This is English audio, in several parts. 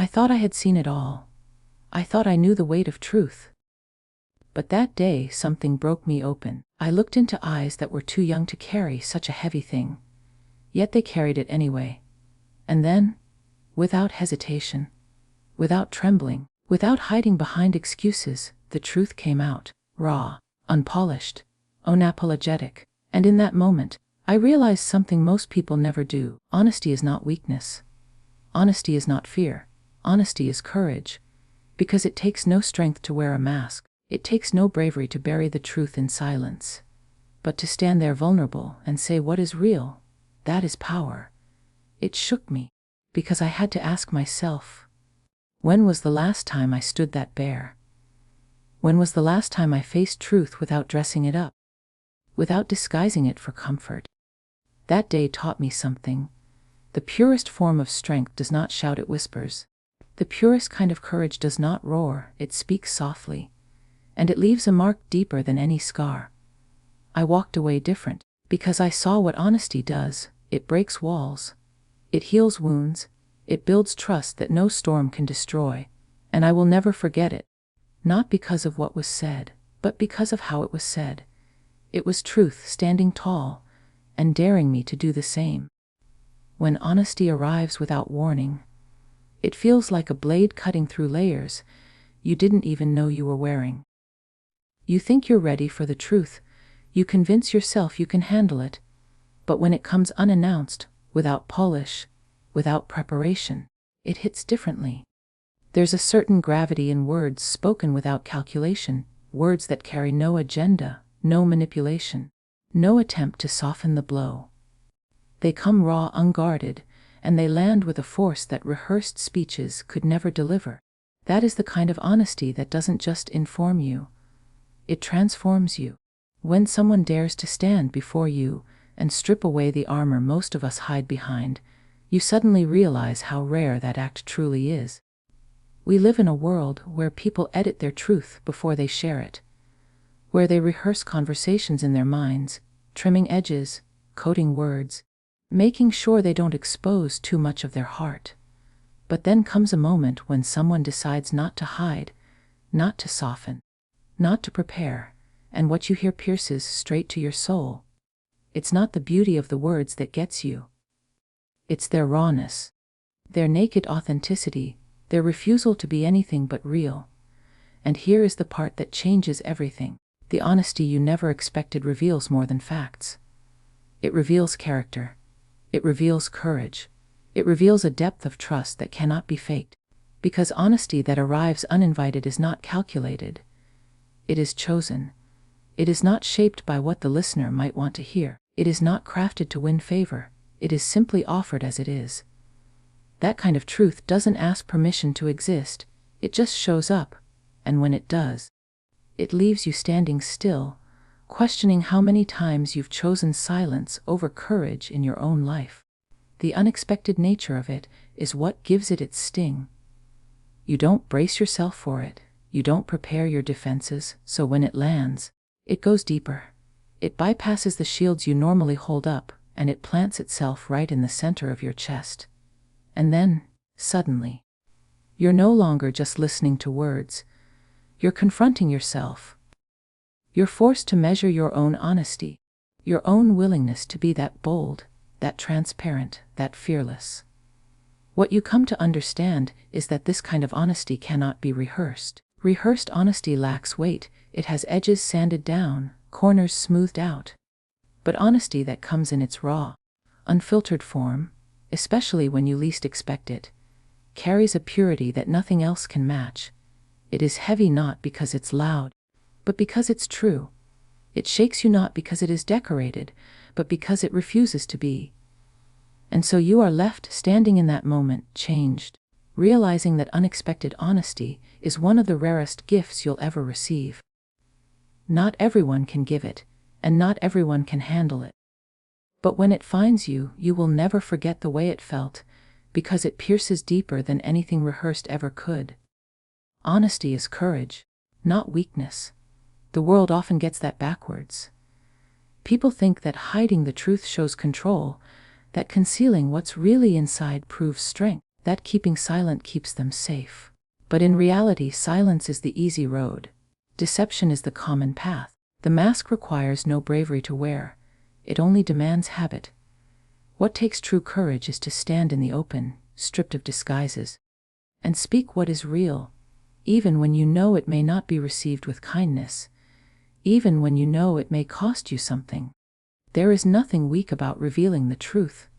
I thought I had seen it all. I thought I knew the weight of truth. But that day something broke me open. I looked into eyes that were too young to carry such a heavy thing, yet they carried it anyway. And then, without hesitation, without trembling, without hiding behind excuses, the truth came out, raw, unpolished, unapologetic. And in that moment, I realized something most people never do. Honesty is not weakness. Honesty is not fear. Honesty is courage. Because it takes no strength to wear a mask. It takes no bravery to bury the truth in silence. But to stand there vulnerable and say what is real, that is power. It shook me, because I had to ask myself, when was the last time I stood that bare? When was the last time I faced truth without dressing it up, without disguising it for comfort? That day taught me something. The purest form of strength does not shout, it whispers. The purest kind of courage does not roar, it speaks softly. And it leaves a mark deeper than any scar. I walked away different, because I saw what honesty does. It breaks walls. It heals wounds. It builds trust that no storm can destroy. And I will never forget it. Not because of what was said, but because of how it was said. It was truth standing tall, and daring me to do the same. When honesty arrives without warning, it feels like a blade cutting through layers you didn't even know you were wearing. You think you're ready for the truth. You convince yourself you can handle it. But when it comes unannounced, without polish, without preparation, it hits differently. There's a certain gravity in words spoken without calculation, words that carry no agenda, no manipulation, no attempt to soften the blow. They come raw, unguarded, and they land with a force that rehearsed speeches could never deliver. That is the kind of honesty that doesn't just inform you. It transforms you. When someone dares to stand before you and strip away the armor most of us hide behind, you suddenly realize how rare that act truly is. We live in a world where people edit their truth before they share it, where they rehearse conversations in their minds, trimming edges, coding words, making sure they don't expose too much of their heart. But then comes a moment when someone decides not to hide, not to soften, not to prepare, and what you hear pierces straight to your soul. It's not the beauty of the words that gets you. It's their rawness, their naked authenticity, their refusal to be anything but real. And here is the part that changes everything. The honesty you never expected reveals more than facts. It reveals character. It reveals courage. It reveals a depth of trust that cannot be faked. Because honesty that arrives uninvited is not calculated. It is chosen. It is not shaped by what the listener might want to hear. It is not crafted to win favor. It is simply offered as it is. That kind of truth doesn't ask permission to exist. It just shows up, and when it does, it leaves you standing still, questioning how many times you've chosen silence over courage in your own life. The unexpected nature of it is what gives it its sting. You don't brace yourself for it. You don't prepare your defenses, so when it lands, it goes deeper. It bypasses the shields you normally hold up, and it plants itself right in the center of your chest. And then, suddenly, you're no longer just listening to words. You're confronting yourself. You're forced to measure your own honesty, your own willingness to be that bold, that transparent, that fearless. What you come to understand is that this kind of honesty cannot be rehearsed. Rehearsed honesty lacks weight. It has edges sanded down, corners smoothed out. But honesty that comes in its raw, unfiltered form, especially when you least expect it, carries a purity that nothing else can match. It is heavy not because it's loud, but because it's true. It shakes you not because it is decorated, but because it refuses to be. And so you are left standing in that moment, changed, realizing that unexpected honesty is one of the rarest gifts you'll ever receive. Not everyone can give it, and not everyone can handle it. But when it finds you, you will never forget the way it felt, because it pierces deeper than anything rehearsed ever could. Honesty is courage, not weakness. The world often gets that backwards. People think that hiding the truth shows control, that concealing what's really inside proves strength. that keeping silent keeps them safe. But in reality, silence is the easy road. Deception is the common path. The mask requires no bravery to wear. It only demands habit. What takes true courage is to stand in the open, stripped of disguises, and speak what is real, even when you know it may not be received with kindness, even when you know it may cost you something. There is nothing weak about revealing the truth.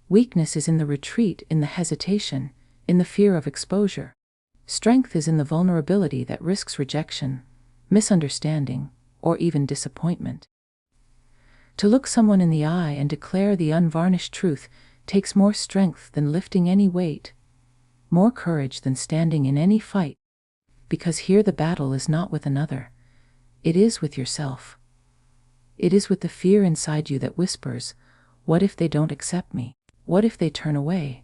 Weakness is in the retreat, in the hesitation, in the fear of exposure. Strength is in the vulnerability that risks rejection, misunderstanding, or even disappointment. To look someone in the eye and declare the unvarnished truth takes more strength than lifting any weight, more courage than standing in any fight, because here the battle is not with another, it is with yourself. It is with the fear inside you that whispers, "What if they don't accept me? What if they turn away?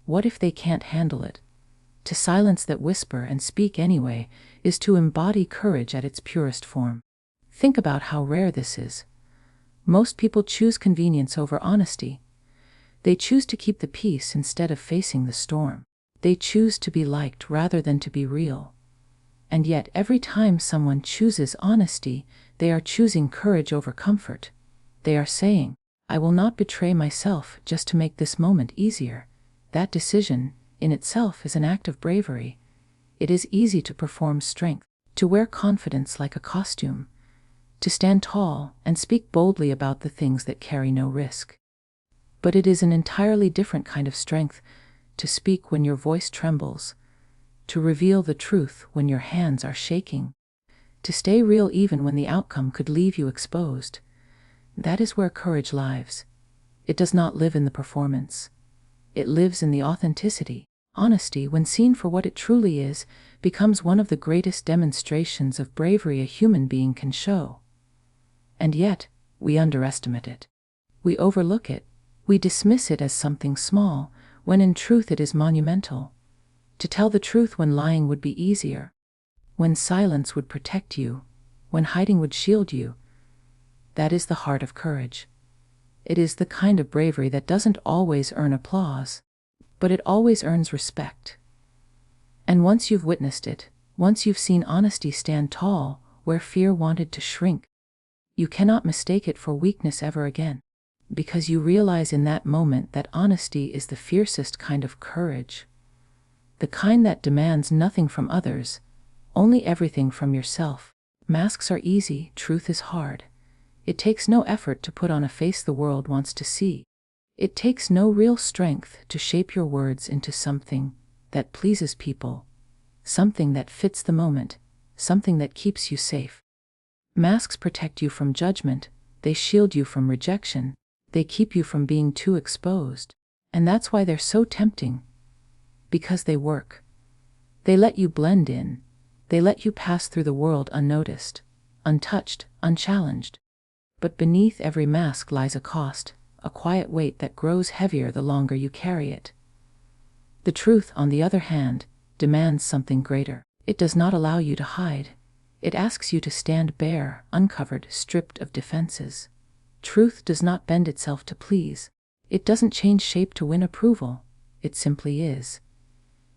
What if they can't handle it?" To silence that whisper and speak anyway is to embody courage at its purest form. Think about how rare this is. Most people choose convenience over honesty. They choose to keep the peace instead of facing the storm. They choose to be liked rather than to be real. And yet, every time someone chooses honesty, they are choosing courage over comfort. They are saying, "I will not betray myself just to make this moment easier." That decision, in itself, is an act of bravery. It is easy to perform strength, to wear confidence like a costume, to stand tall and speak boldly about the things that carry no risk. But it is an entirely different kind of strength to speak when your voice trembles, to reveal the truth when your hands are shaking, to stay real even when the outcome could leave you exposed. That is where courage lives. It does not live in the performance. It lives in the authenticity. Honesty, when seen for what it truly is, becomes one of the greatest demonstrations of bravery a human being can show. And yet, we underestimate it. We overlook it. We dismiss it as something small, when in truth it is monumental. To tell the truth when lying would be easier, when silence would protect you, when hiding would shield you, that is the heart of courage. It is the kind of bravery that doesn't always earn applause, but it always earns respect. And once you've witnessed it, once you've seen honesty stand tall where fear wanted to shrink, you cannot mistake it for weakness ever again, because you realize in that moment that honesty is the fiercest kind of courage, the kind that demands nothing from others, only everything from yourself. Masks are easy, truth is hard. It takes no effort to put on a face the world wants to see. It takes no real strength to shape your words into something that pleases people, something that fits the moment, something that keeps you safe. Masks protect you from judgment, they shield you from rejection, they keep you from being too exposed. And that's why they're so tempting. Because they work. They let you blend in. They let you pass through the world unnoticed, untouched, unchallenged. But beneath every mask lies a cost, a quiet weight that grows heavier the longer you carry it. The truth, on the other hand, demands something greater. It does not allow you to hide. It asks you to stand bare, uncovered, stripped of defenses. Truth does not bend itself to please. It doesn't change shape to win approval. It simply is.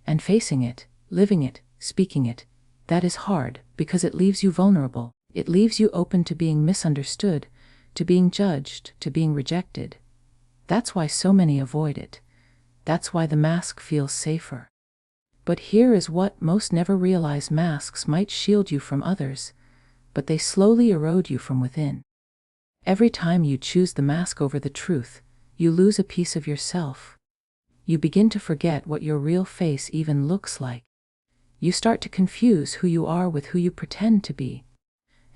And facing it, living it, speaking it, that is hard because it leaves you vulnerable. It leaves you open to being misunderstood, to being judged, to being rejected. That's why so many avoid it. That's why the mask feels safer. But here is what most never realize: masks might shield you from others, but they slowly erode you from within. Every time you choose the mask over the truth, you lose a piece of yourself. You begin to forget what your real face even looks like. You start to confuse who you are with who you pretend to be.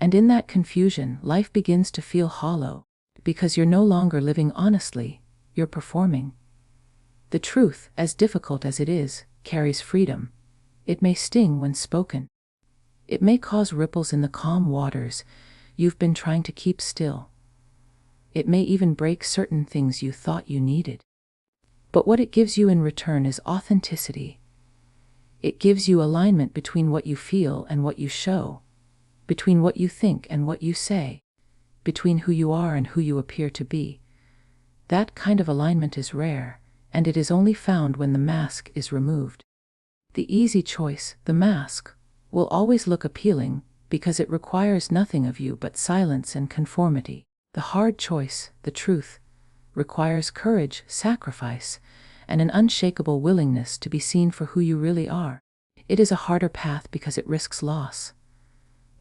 And in that confusion, life begins to feel hollow, because you're no longer living honestly, you're performing. The truth, as difficult as it is, carries freedom. It may sting when spoken. It may cause ripples in the calm waters you've been trying to keep still. It may even break certain things you thought you needed. But what it gives you in return is authenticity. It gives you alignment between what you feel and what you show, between what you think and what you say, between who you are and who you appear to be. That kind of alignment is rare, and it is only found when the mask is removed. The easy choice, the mask, will always look appealing because it requires nothing of you but silence and conformity. The hard choice, the truth, requires courage, sacrifice, and an unshakable willingness to be seen for who you really are. It is a harder path because it risks loss.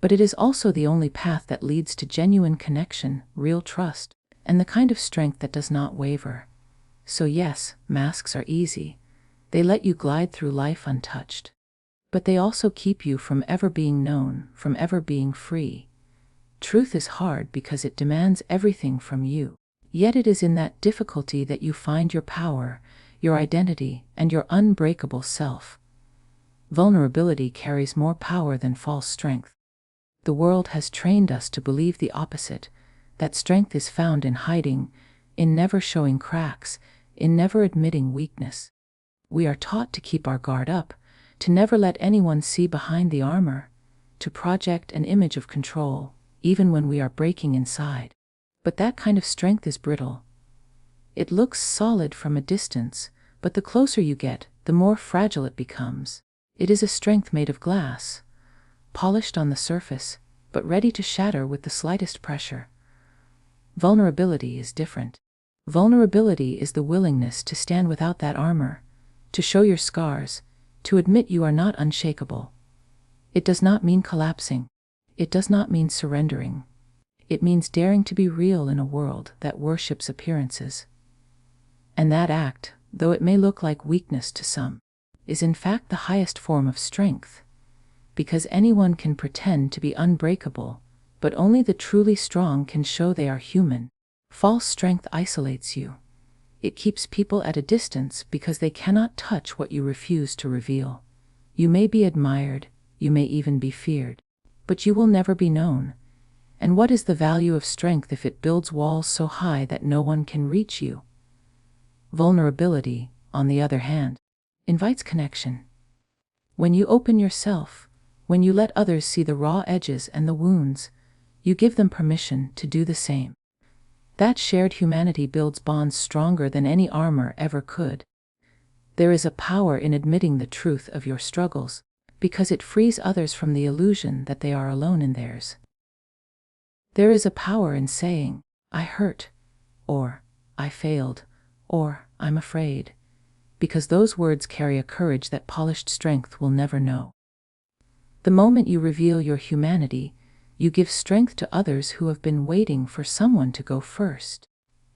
But it is also the only path that leads to genuine connection, real trust, and the kind of strength that does not waver. So yes, masks are easy. They let you glide through life untouched. But they also keep you from ever being known, from ever being free. Truth is hard because it demands everything from you. Yet it is in that difficulty that you find your power, your identity, and your unbreakable self. Vulnerability carries more power than false strength. The world has trained us to believe the opposite, that strength is found in hiding, in never showing cracks, in never admitting weakness. We are taught to keep our guard up, to never let anyone see behind the armor, to project an image of control, even when we are breaking inside. But that kind of strength is brittle. It looks solid from a distance, but the closer you get, the more fragile it becomes. It is a strength made of glass, polished on the surface, but ready to shatter with the slightest pressure. Vulnerability is different. Vulnerability is the willingness to stand without that armor, to show your scars, to admit you are not unshakable. It does not mean collapsing. It does not mean surrendering. It means daring to be real in a world that worships appearances. And that act, though it may look like weakness to some, is in fact the highest form of strength. Because anyone can pretend to be unbreakable, but only the truly strong can show they are human. False strength isolates you. It keeps people at a distance because they cannot touch what you refuse to reveal. You may be admired, you may even be feared, but you will never be known. And what is the value of strength if it builds walls so high that no one can reach you? Vulnerability, on the other hand, invites connection. When you open yourself, when you let others see the raw edges and the wounds, you give them permission to do the same. That shared humanity builds bonds stronger than any armor ever could. There is a power in admitting the truth of your struggles, because it frees others from the illusion that they are alone in theirs. There is a power in saying, "I hurt," or "I failed," or "I'm afraid," because those words carry a courage that polished strength will never know. The moment you reveal your humanity, you give strength to others who have been waiting for someone to go first.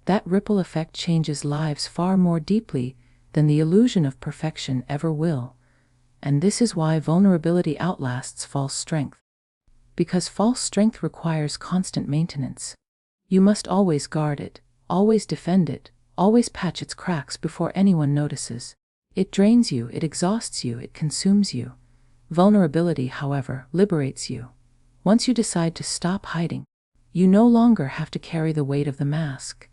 That ripple effect changes lives far more deeply than the illusion of perfection ever will. And this is why vulnerability outlasts false strength. Because false strength requires constant maintenance. You must always guard it, always defend it, always patch its cracks before anyone notices. It drains you, it exhausts you, it consumes you. Vulnerability, however, liberates you. Once you decide to stop hiding, you no longer have to carry the weight of the mask.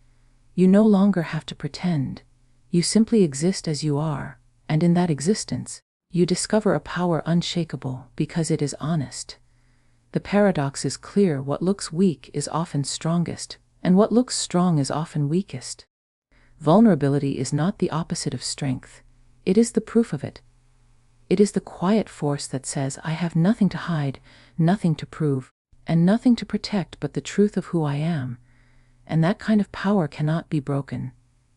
You no longer have to pretend. You simply exist as you are, and in that existence, you discover a power unshakable because it is honest. The paradox is clear: what looks weak is often strongest, and what looks strong is often weakest. Vulnerability is not the opposite of strength. It is the proof of it. It is the quiet force that says, "I have nothing to hide, nothing to prove, and nothing to protect but the truth of who I am." And that kind of power cannot be broken.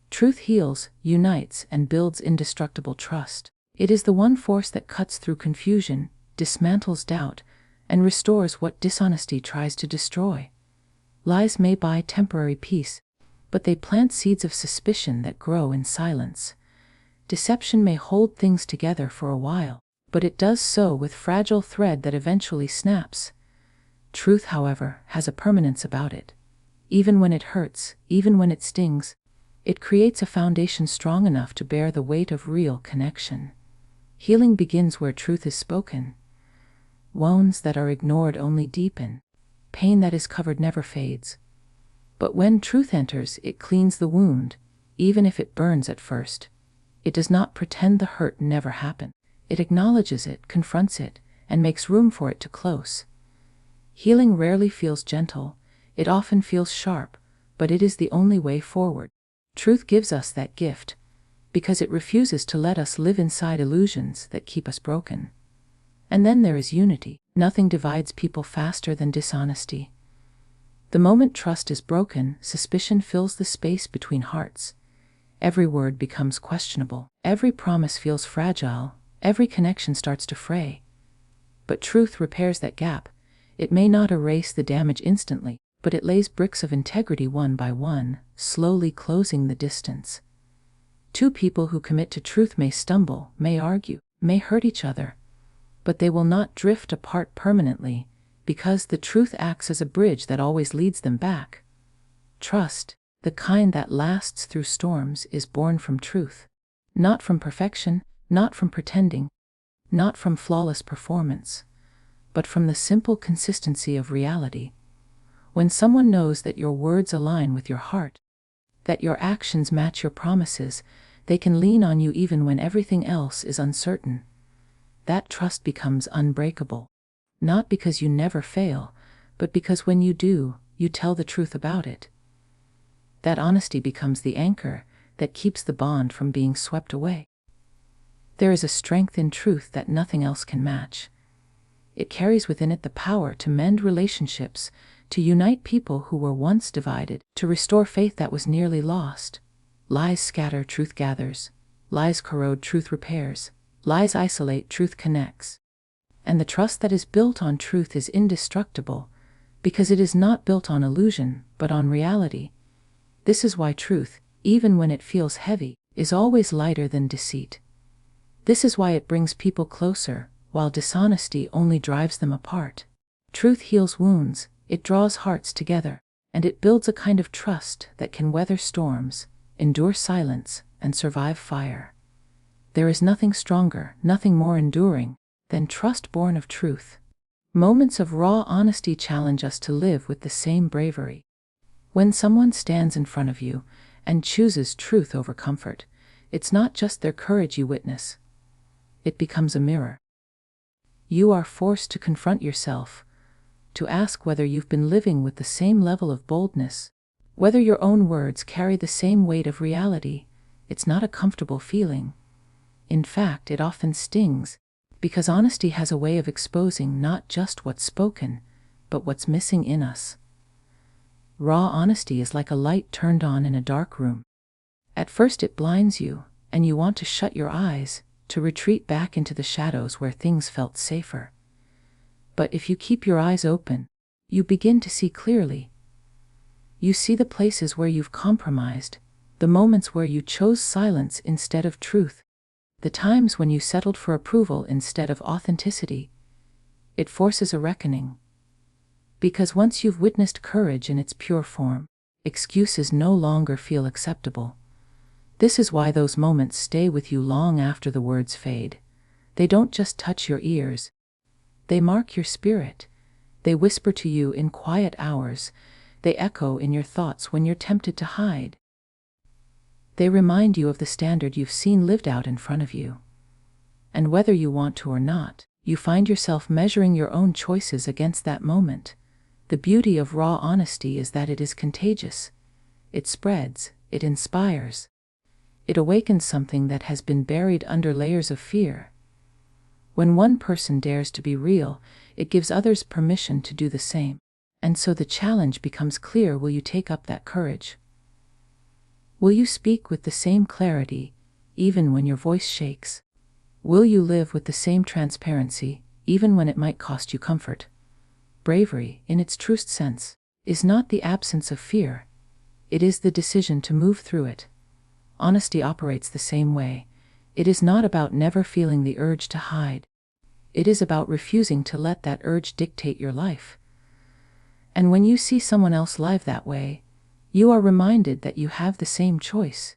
Truth heals, unites, and builds indestructible trust. It is the one force that cuts through confusion, dismantles doubt, and restores what dishonesty tries to destroy. Lies may buy temporary peace, but they plant seeds of suspicion that grow in silence. Deception may hold things together for a while, but it does so with fragile thread that eventually snaps. Truth, however, has a permanence about it. Even when it hurts, even when it stings, it creates a foundation strong enough to bear the weight of real connection. Healing begins where truth is spoken. Wounds that are ignored only deepen. Pain that is covered never fades. But when truth enters, it cleans the wound, even if it burns at first. It does not pretend the hurt never happened. It acknowledges it, confronts it, and makes room for it to close. Healing rarely feels gentle. It often feels sharp, but it is the only way forward. Truth gives us that gift. because it refuses to let us live inside illusions that keep us broken. And then there is unity. Nothing divides people faster than dishonesty. The moment trust is broken, suspicion fills the space between hearts. Every word becomes questionable. Every promise feels fragile. Every connection starts to fray. But truth repairs that gap. It may not erase the damage instantly, but it lays bricks of integrity one by one, slowly closing the distance. Two people who commit to truth may stumble, may argue, may hurt each other, but they will not drift apart permanently, because the truth acts as a bridge that always leads them back. Trust, the kind that lasts through storms, is born from truth. Not from perfection, not from pretending, not from flawless performance, but from the simple consistency of reality. When someone knows that your words align with your heart, that your actions match your promises, they can lean on you even when everything else is uncertain. That trust becomes unbreakable. Not because you never fail, but because when you do, you tell the truth about it. That honesty becomes the anchor that keeps the bond from being swept away. There is a strength in truth that nothing else can match. It carries within it the power to mend relationships, to unite people who were once divided, to restore faith that was nearly lost. Lies scatter, truth gathers. Lies corrode, truth repairs. Lies isolate, truth connects. And the trust that is built on truth is indestructible, because it is not built on illusion, but on reality. This is why truth, even when it feels heavy, is always lighter than deceit. This is why it brings people closer, while dishonesty only drives them apart. Truth heals wounds, it draws hearts together, and it builds a kind of trust that can weather storms, endure silence, and survive fire. There is nothing stronger, nothing more enduring, than trust born of truth. Moments of raw honesty challenge us to live with the same bravery. When someone stands in front of you and chooses truth over comfort, it's not just their courage you witness. It becomes a mirror. You are forced to confront yourself, to ask whether you've been living with the same level of boldness, whether your own words carry the same weight of reality. It's not a comfortable feeling. In fact, it often stings, because honesty has a way of exposing not just what's spoken, but what's missing in us. Raw honesty is like a light turned on in a dark room. At first it blinds you, and you want to shut your eyes, to retreat back into the shadows where things felt safer. But if you keep your eyes open, you begin to see clearly. You see the places where you've compromised, the moments where you chose silence instead of truth, the times when you settled for approval instead of authenticity. It forces a reckoning. Because once you've witnessed courage in its pure form, excuses no longer feel acceptable. This is why those moments stay with you long after the words fade. They don't just touch your ears. They mark your spirit. They whisper to you in quiet hours. They echo in your thoughts when you're tempted to hide. They remind you of the standard you've seen lived out in front of you. And whether you want to or not, you find yourself measuring your own choices against that moment. The beauty of raw honesty is that it is contagious. It spreads, it inspires. It awakens something that has been buried under layers of fear. When one person dares to be real, it gives others permission to do the same. And so the challenge becomes clear: will you take up that courage? Will you speak with the same clarity, even when your voice shakes? Will you live with the same transparency, even when it might cost you comfort? Bravery, in its truest sense, is not the absence of fear. It is the decision to move through it. Honesty operates the same way. It is not about never feeling the urge to hide. It is about refusing to let that urge dictate your life. And when you see someone else live that way, you are reminded that you have the same choice.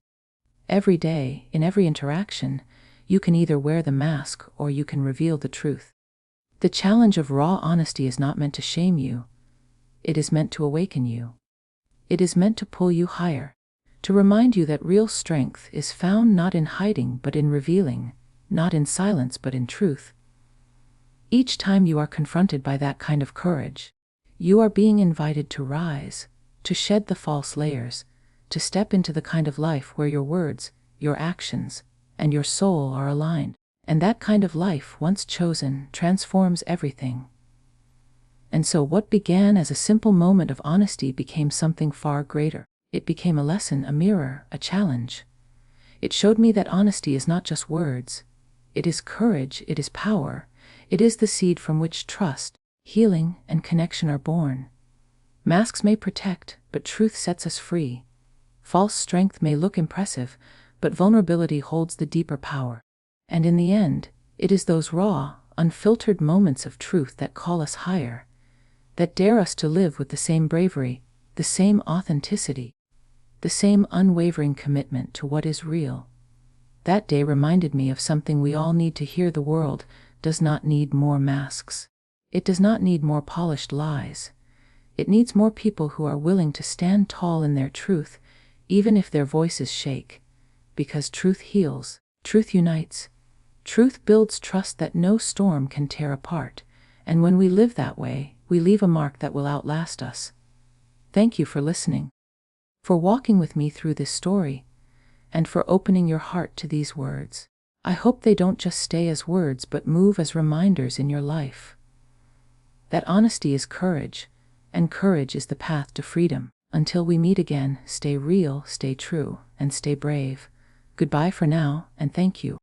Every day, in every interaction, you can either wear the mask or you can reveal the truth. The challenge of raw honesty is not meant to shame you. It is meant to awaken you. It is meant to pull you higher, to remind you that real strength is found not in hiding but in revealing, not in silence but in truth. Each time you are confronted by that kind of courage, you are being invited to rise, to shed the false layers, to step into the kind of life where your words, your actions, and your soul are aligned. And that kind of life, once chosen, transforms everything. And so what began as a simple moment of honesty became something far greater. It became a lesson, a mirror, a challenge. It showed me that honesty is not just words. It is courage, it is power. It is the seed from which trust, healing, and connection are born. Masks may protect, but truth sets us free. False strength may look impressive, but vulnerability holds the deeper power. And in the end, it is those raw, unfiltered moments of truth that call us higher, that dare us to live with the same bravery, the same authenticity, the same unwavering commitment to what is real. That day reminded me of something we all need to hear. The world does not need more masks. It does not need more polished lies. It needs more people who are willing to stand tall in their truth, even if their voices shake. Because truth heals, truth unites, truth builds trust that no storm can tear apart. And when we live that way, we leave a mark that will outlast us. Thank you for listening, for walking with me through this story, and for opening your heart to these words. I hope they don't just stay as words but move as reminders in your life. That honesty is courage, and courage is the path to freedom. Until we meet again, stay real, stay true, and stay brave. Goodbye for now, and thank you.